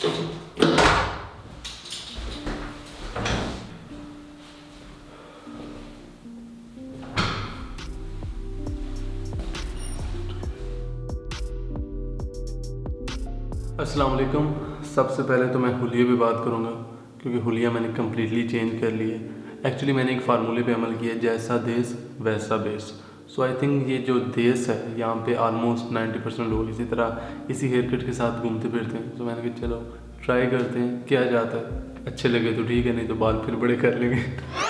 अस्सलाम वालेकुम। सबसे पहले तो मैं हुलिये पे बात करूँगा क्योंकि हुलिया मैंने कम्प्लीटली चेंज कर लिया है। एक्चुअली मैंने एक फार्मूले पे अमल किया, जैसा देश वैसा बेस। सो आई थिंक ये जो देश है यहाँ पे ऑलमोस्ट 90% लोग इसी तरह इसी हेयर कट के साथ घूमते फिरते हैं। तो मैंने कहा चलो ट्राई करते हैं क्या जाता है, अच्छे लगे तो ठीक है, नहीं तो बाल फिर बड़े कर लेंगे।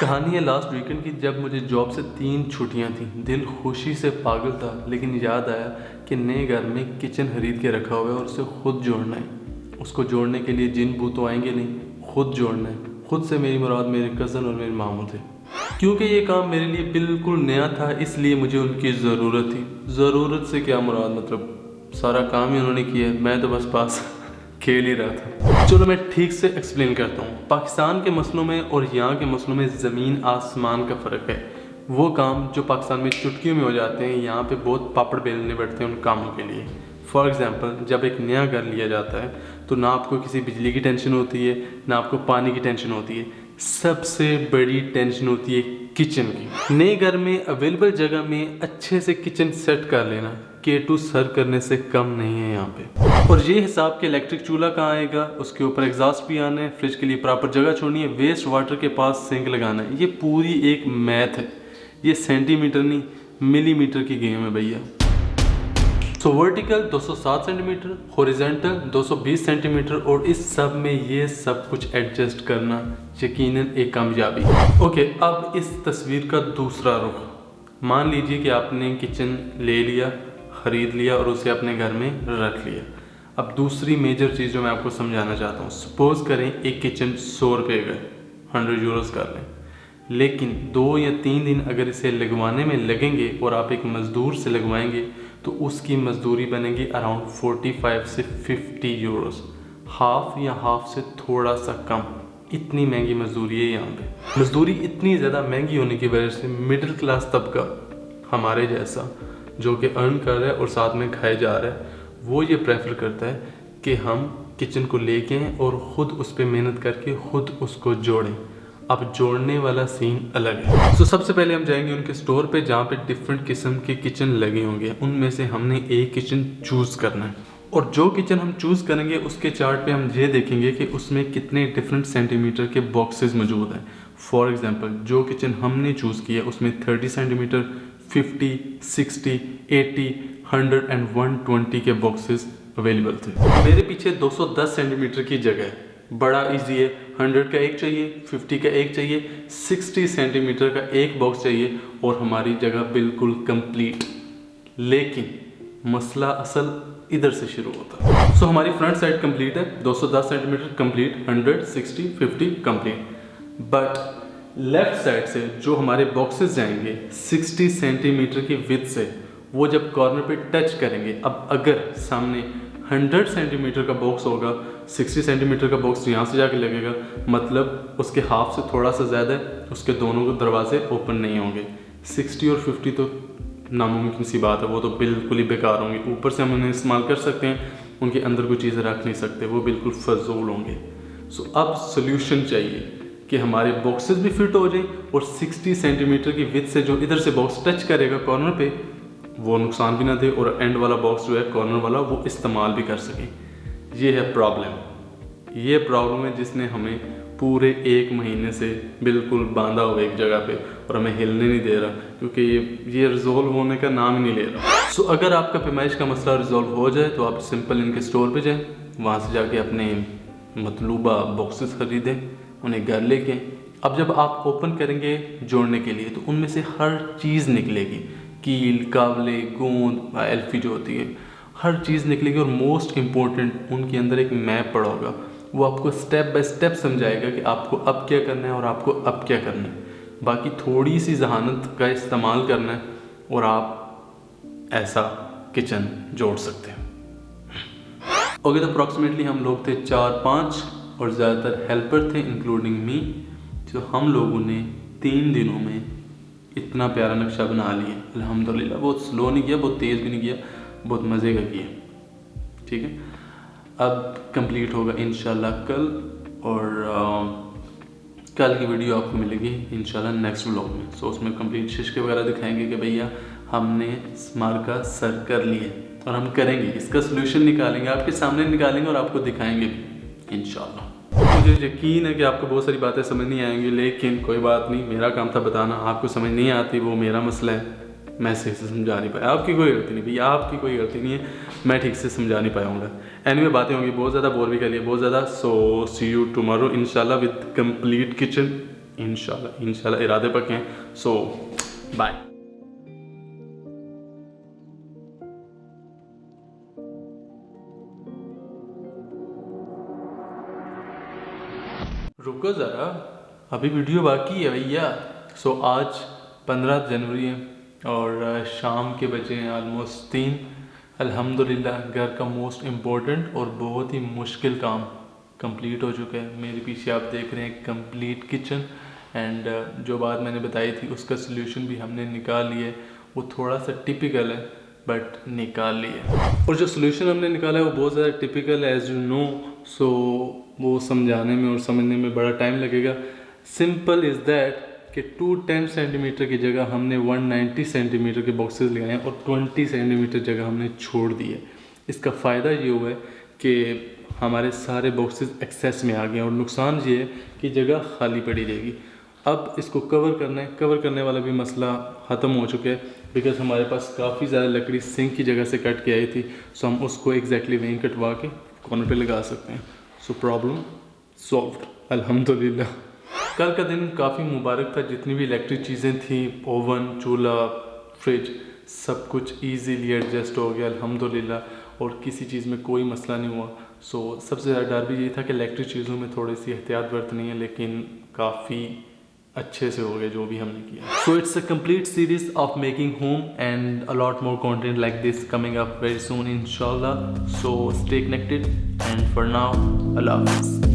कहानी है लास्ट वीकेंड की, जब मुझे जॉब से 3 छुट्टियां थी। दिल खुशी से पागल था, लेकिन याद आया कि नए घर में किचन खरीद के रखा हुआ है और उसे खुद जोड़ना है। उसको जोड़ने के लिए जिन भूत तो आएंगे नहीं, खुद जोड़ना है। खुद से मेरी मुराद मेरे कज़न और मेरे मामू थे। क्योंकि ये काम मेरे लिए बिल्कुल नया था, इसलिए मुझे उनकी ज़रूरत थी। ज़रूरत से क्या मुराद, मतलब सारा काम ही उन्होंने किया, मैं तो बस पास खेल ही रहा था। चलो मैं ठीक से एक्सप्लेन करता हूँ। पाकिस्तान के मसलों में और यहाँ के मसलों में ज़मीन आसमान का फ़र्क है। वो काम जो पाकिस्तान में चुटकियों में हो जाते हैं, यहाँ पे बहुत पापड़ बेलने पड़ते हैं उन कामों के लिए। फॉर एग्ज़ाम्पल, जब एक नया घर लिया जाता है तो ना आपको किसी बिजली की टेंशन होती है, ना आपको पानी की टेंशन होती है। सबसे बड़ी टेंशन होती है किचन की। नए घर में अवेलेबल जगह में अच्छे से किचन सेट कर लेना K2 सर करने से कम नहीं है यहाँ पे। और ये हिसाब के इलेक्ट्रिक चूल्हा कहाँ आएगा, उसके ऊपर एग्जॉस्ट भी आना है, फ्रिज के लिए प्रॉपर जगह छोड़नी है, वेस्ट वाटर के पास सिंक लगाना है। ये पूरी एक मैथ है, ये सेंटीमीटर नहीं मिलीमीटर की गेम है भैया। सो वर्टिकल 207 सेंटीमीटर, हॉरिजॉन्टल 220 सेंटीमीटर, और इस सब में ये सब कुछ एडजस्ट करना यकीनन एक कामयाबी। ओके, अब इस तस्वीर का दूसरा रुख। मान लीजिए कि आपने किचन ले लिया, ख़रीद लिया और उसे अपने घर में रख लिया। अब दूसरी मेजर चीज़ जो मैं आपको समझाना चाहता हूँ, सपोज़ करें एक किचन 100 रुपये का, 100 यूरोज़ कर लें, लेकिन 2 या 3 दिन अगर इसे लगवाने में लगेंगे और आप एक मज़दूर से लगवाएंगे तो उसकी मज़दूरी बनेगी अराउंड 45 से 50 यूरोज़, हाफ या हाफ से थोड़ा सा कम। इतनी महंगी मज़दूरी है यहाँ पे। मज़दूरी इतनी ज़्यादा महंगी होने की वजह से मिडिल क्लास तबका, हमारे जैसा जो कि अर्न कर रहा है और साथ में खाए जा रहा है, वो ये प्रेफर करता है कि हम किचन को लेके आएँ और ख़ुद उस पर मेहनत करके ख़ुद उसको जोड़ें। अब जोड़ने वाला सीन अलग है। तो सबसे पहले हम जाएंगे उनके स्टोर पे जहाँ पे डिफरेंट किस्म के किचन लगे होंगे। उनमें से हमने एक किचन चूज़ करना है और जो किचन हम चूज़ करेंगे उसके चार्ट पे हम ये देखेंगे कि उसमें कितने डिफरेंट सेंटीमीटर के बॉक्सेस मौजूद हैं। फॉर एग्जांपल, जो किचन हमने चूज़ किया उसमें 30 सेंटीमीटर, 50, 60, 80, 100 एंड 120 के बॉक्सेस अवेलेबल थे। मेरे पीछे 210 सेंटीमीटर की जगह है, बड़ा इजी है। 100 का एक चाहिए, 50 का एक चाहिए, 60 सेंटीमीटर का एक बॉक्स चाहिए और हमारी जगह बिल्कुल कंप्लीट। लेकिन मसला असल इधर से शुरू होता है। सो हमारी फ्रंट साइड कंप्लीट है, 210 centimetre complete, 100, 60, 50 complete. But left side से जो हमारे बॉक्सेस जाएंगे 60 सेंटीमीटर की विड्थ से, वो जब कॉर्नर पे टच करेंगे, अब अगर सामने 100 सेंटीमीटर का बॉक्स होगा, 60 सेंटीमीटर का बॉक्स यहाँ से जाके लगेगा, मतलब उसके हाफ से थोड़ा सा ज़्यादा है, उसके दोनों दरवाजे ओपन नहीं होंगे। 60 और 50 तो नामुमकिन सी बात है, वो तो बिल्कुल ही बेकार होंगे। ऊपर से हम उन्हें इस्तेमाल कर सकते हैं, उनके अंदर कोई चीज़ें रख नहीं सकते, वो बिल्कुल फजूल होंगे। सो अब सोल्यूशन चाहिए कि हमारे बॉक्सेस भी फिट हो जाएं और 60 सेंटीमीटर की विड्थ से जो इधर से बॉक्स टच करेगा कॉर्नर पे, वो नुकसान भी ना दे और एंड वाला बॉक्स जो है कॉर्नर वाला, वो इस्तेमाल भी कर सके। ये है प्रॉब्लम। ये प्रॉब्लम है जिसने हमें पूरे 1 महीने से बिल्कुल बांधा हुआ एक जगह पे और हमें हिलने नहीं दे रहा, क्योंकि ये रिजॉल्व होने का नाम ही नहीं ले रहा। सो अगर आपका पैमाइश का मसला रिजॉल्व हो जाए तो आप सिंपल इनके स्टोर पे जाएं, वहाँ से जाके अपने मतलूबा बॉक्सेस ख़रीदें, उन्हें घर लेके। अब जब आप ओपन करेंगे जोड़ने के लिए तो उनमें से हर चीज़ निकलेगी, कील, कावले, गोंद, एल्फी जो होती है, हर चीज़ निकलेगी। और मोस्ट इम्पोर्टेंट, उनके अंदर एक मैप पड़ा होगा, वो आपको स्टेप बाय स्टेप समझाएगा कि आपको अब क्या करना है और आपको अब क्या करना है। बाकी थोड़ी सी जहानत का इस्तेमाल करना है और आप ऐसा किचन जोड़ सकते हैं। ओके, तो अप्रॉक्सीमेटली हम लोग थे 4-5 और ज़्यादातर हेल्पर थे इंक्लूडिंग मी। तो हम लोगों ने 3 दिनों में इतना प्यारा नक्शा बना लिया अल्हम्दुलिल्लाह। बहुत स्लो नहीं किया, बहुत तेज़ भी नहीं किया, बहुत मज़े का किया। ठीक है, अब कंप्लीट होगा इंशाल्लाह कल, और कल की वीडियो आपको मिलेगी इंशाल्लाह नेक्स्ट व्लॉग में। सो उसमें कंप्लीट शिश्के वगैरह दिखाएंगे कि भैया हमने स्मार का सर कर लिए, और हम करेंगे, इसका सोल्यूशन निकालेंगे, आपके सामने निकालेंगे और आपको दिखाएंगे भी इंशाल्लाह। मुझे यकीन है कि आपको बहुत सारी बातें समझ नहीं आएंगी, लेकिन कोई बात नहीं, मेरा काम था बताना। आपको समझ नहीं आती वो मेरा मसला है, मैं सही से समझा नहीं पाया। आपकी कोई गलती नहीं भैया, आपकी कोई गलती नहीं है, मैं ठीक से समझा नहीं पाऊँगा। एनीवे बातें होंगी बहुत ज़्यादा, बोर भी कर लिए बहुत ज़्यादा। सो सी यू टुमारो इंशाल्लाह विद कंप्लीट किचन, इंशाल्लाह इरादे पक्के हैं। सो बाय। रुको ज़रा, अभी वीडियो बाकी है भैया। सो आज 15 जनवरी है और शाम के बजे हैं ऑलमोस्ट 3। अल्हम्दुलिल्लाह घर का मोस्ट इम्पोर्टेंट और बहुत ही मुश्किल काम कंप्लीट हो चुका है। मेरे पीछे आप देख रहे हैं कंप्लीट किचन, एंड जो बात मैंने बताई थी उसका सलूशन भी हमने निकाल लिया है। वो थोड़ा सा टिपिकल है बट निकाल लिया, और जो सलूशन हमने निकाला है वो बहुत ज़्यादा टिपिकल है एज यू नो। सो वो समझाने में और समझने में बड़ा टाइम लगेगा। सिंपल इज़ दैट कि 210 सेंटीमीटर की जगह हमने 190 सेंटीमीटर के बॉक्सेस लगाए हैं और 20 सेंटीमीटर जगह हमने छोड़ दी है। इसका फ़ायदा ये हुआ है कि हमारे सारे बॉक्सेस एक्सेस में आ गए हैं, और नुकसान ये है कि जगह खाली पड़ी रहेगी। अब इसको कवर करना है, कवर करने वाला भी मसला ख़त्म हो चुका है, बिकॉज हमारे पास काफ़ी ज़्यादा लकड़ी सिंक की जगह से कट के आई थी। सो हम उसको एग्जैक्टली वहीं कटवा के कॉर्नर पे लगा सकते हैं। सो प्रॉब्लम सॉल्व्ड अल्हम्दुलिल्लाह। कल का दिन काफ़ी मुबारक था। जितनी भी इलेक्ट्रिक चीज़ें थी, ओवन, चूल्हा, फ्रिज, सब कुछ ईजीली एडजस्ट हो गया अल्हम्दुलिल्लाह, और किसी चीज़ में कोई मसला नहीं हुआ। सो सबसे ज़्यादा डर भी ये था कि इलेक्ट्रिक चीज़ों में थोड़ी सी एहतियात बरतनी है, लेकिन काफ़ी अच्छे से हो गया जो भी हमने किया। So it's a complete series of making home and a lot more content like this coming up very soon इंशाल्लाह। So stay connected and for now अल्लाह हाफिज़।